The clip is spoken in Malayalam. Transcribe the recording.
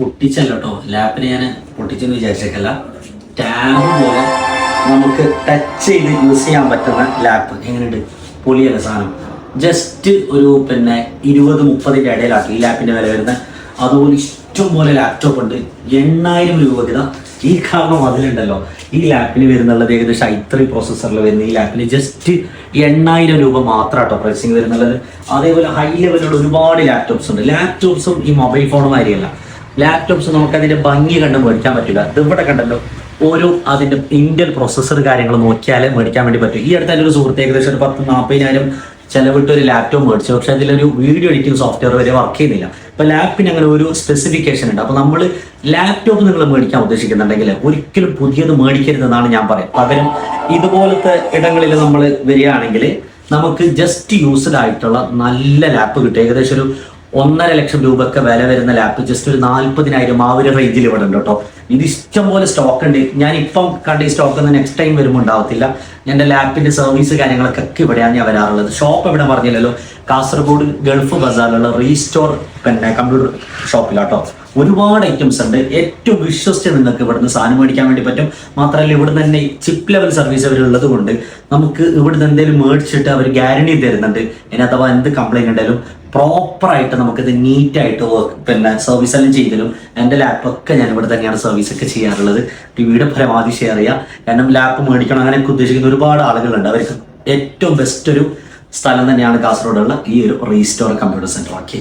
പൊട്ടിച്ചല്ലോ കേട്ടോ. ലാപ്പിനെ ഞാൻ പൊട്ടിച്ചെന്ന് വിചാരിച്ചേക്കല്ല. ടാബ് പോലെ നമുക്ക് ടച്ച് ചെയ്ത് യൂസ് ചെയ്യാൻ പറ്റുന്ന ലാപ്പ്. എങ്ങനെയുണ്ട്? പൊളിയല്ല സാധനം. ജസ്റ്റ് ഒരു 20-30 ഇടയിലാക്കി ഈ ലാപ്പിൻ്റെ വില വരുന്നത്. അതുപോലെ ഇഷ്ടംപോലെ ലാപ്ടോപ്പ് ഉണ്ട്. 8000 രൂപയ്ക്ക് ഈ കാരണം അതിലുണ്ടല്ലോ. ഈ ലാപ്പിന് വരുന്നുള്ളത് ഏകദേശം i3 പ്രോസസ്സറിൽ വരുന്ന ഈ ലാപ്പിന് ജസ്റ്റ് 8000 രൂപ മാത്രം കേട്ടോ പ്രൈസിങ് വരുന്നുള്ളത്. അതേപോലെ ഹൈ ലെവലുള്ള ഒരുപാട് ലാപ്ടോപ്സ് ഉണ്ട്. ലാപ്ടോപ്സും ഈ മൊബൈൽ ഫോണും മാതിരിയല്ല. ലാപ്ടോപ്സ് നമുക്ക് അതിൻ്റെ ഭംഗി കണ്ട് മേടിക്കാൻ പറ്റില്ല. ഇതിവിടെ കണ്ടല്ലോ, ഓരോ അതിൻ്റെ ഇന്റൽ പ്രോസസ്സർ കാര്യങ്ങൾ നോക്കിയാലേ മേടിക്കാൻ വേണ്ടി പറ്റും. ഈ അടുത്ത ഒരു സുഹൃത്ത് ഏകദേശം ഒരു 10-40,000 ചിലവിട്ട് ഒരു ലാപ്ടോപ്പ് മേടിച്ചു. പക്ഷെ അതിലൊരു വീഡിയോ എഡിറ്റിംഗ് സോഫ്റ്റ്വെയർ വരെ വർക്ക് ചെയ്യുന്നില്ല. ഇപ്പൊ ലാപ്പിന് അങ്ങനെ ഒരു സ്പെസിഫിക്കേഷൻ ഉണ്ട്. അപ്പൊ നമ്മൾ ലാപ്ടോപ്പ് നിങ്ങൾ മേടിക്കാൻ ഉദ്ദേശിക്കുന്നുണ്ടെങ്കിൽ ഒരിക്കലും പുതിയത് മേടിക്കരുതെന്നാണ് ഞാൻ പറയുന്നത്. പകരം ഇതുപോലത്തെ ഇടങ്ങളിൽ നമ്മൾ വരികയാണെങ്കിൽ നമുക്ക് ജസ്റ്റ് യൂസ്ഡ് ആയിട്ടുള്ള നല്ല ലാപ്പ് കിട്ടും. ഏകദേശം ഒരു 1.5 ലക്ഷം രൂപയൊക്കെ വില വരുന്ന ലാപ്പ് ജസ്റ്റ് ഒരു 40,000 ആ ഒരു റേഞ്ചിൽ ഇവിടെ ഉണ്ട് കേട്ടോ. ഇത് ഇഷ്ടംപോലെ സ്റ്റോക്ക് ഉണ്ട്. ഞാൻ ഇപ്പം കണ്ട ഈ സ്റ്റോക്ക് ഒന്നും നെക്സ്റ്റ് ടൈം വരുമ്പോൾ ഉണ്ടാവത്തില്ല. എൻ്റെ ലാപ്പിന്റെ സർവീസ് കാര്യങ്ങളൊക്കെ ഇവിടെയാണ് ഞാൻ വരാറുള്ളത്. ഷോപ്പ് എവിടെ പറഞ്ഞില്ലല്ലോ, കാസർഗോഡ് ഗൾഫ് ബസാറിലുള്ള റീസ്റ്റോർ കമ്പ്യൂട്ടർ ഷോപ്പിലാട്ടോ. ഒരുപാട് ഐറ്റംസ് ഉണ്ട്. ഏറ്റവും വിശ്വസിച്ച് നിങ്ങൾക്ക് ഇവിടുന്ന് സാധനം മേടിക്കാൻ വേണ്ടി പറ്റും. മാത്രമല്ല ഇവിടെ തന്നെ ചിപ്പ് ലെവൽ സർവീസ് അവരുള്ളത് കൊണ്ട് നമുക്ക് ഇവിടുന്ന് എന്തെങ്കിലും മേടിച്ചിട്ട് അവർ ഗ്യാരണ്ടി തരുന്നുണ്ട്. ഇനി അഥവാ എന്ത് കംപ്ലൈൻറ്റ് ഉണ്ടെങ്കിലും പ്രോപ്പറായിട്ട് നമുക്കിത് നീറ്റായിട്ട് സർവീസ് എല്ലാം ചെയ്തരും. എൻ്റെ ലാപ്പൊക്കെ ഞാൻ ഇവിടെ തന്നെയാണ് സർവീസ് ഒക്കെ ചെയ്യാറുള്ളത്. വീഡിയോ പരമാവധി ഷെയർ ചെയ്യുക. കാരണം ലാപ്പ് മേടിക്കണം അങ്ങനെയൊക്കെ ഉദ്ദേശിക്കുന്ന ഒരുപാട് ആളുകളുണ്ട്. അവർക്ക് ഏറ്റവും ബെസ്റ്റ് ഒരു സ്ഥലം തന്നെയാണ് കാസർഗോഡുള്ള ഈ ഒരു റീസ്റ്റോർ കമ്പ്യൂട്ടർ സെന്റർ. ഓക്കെ.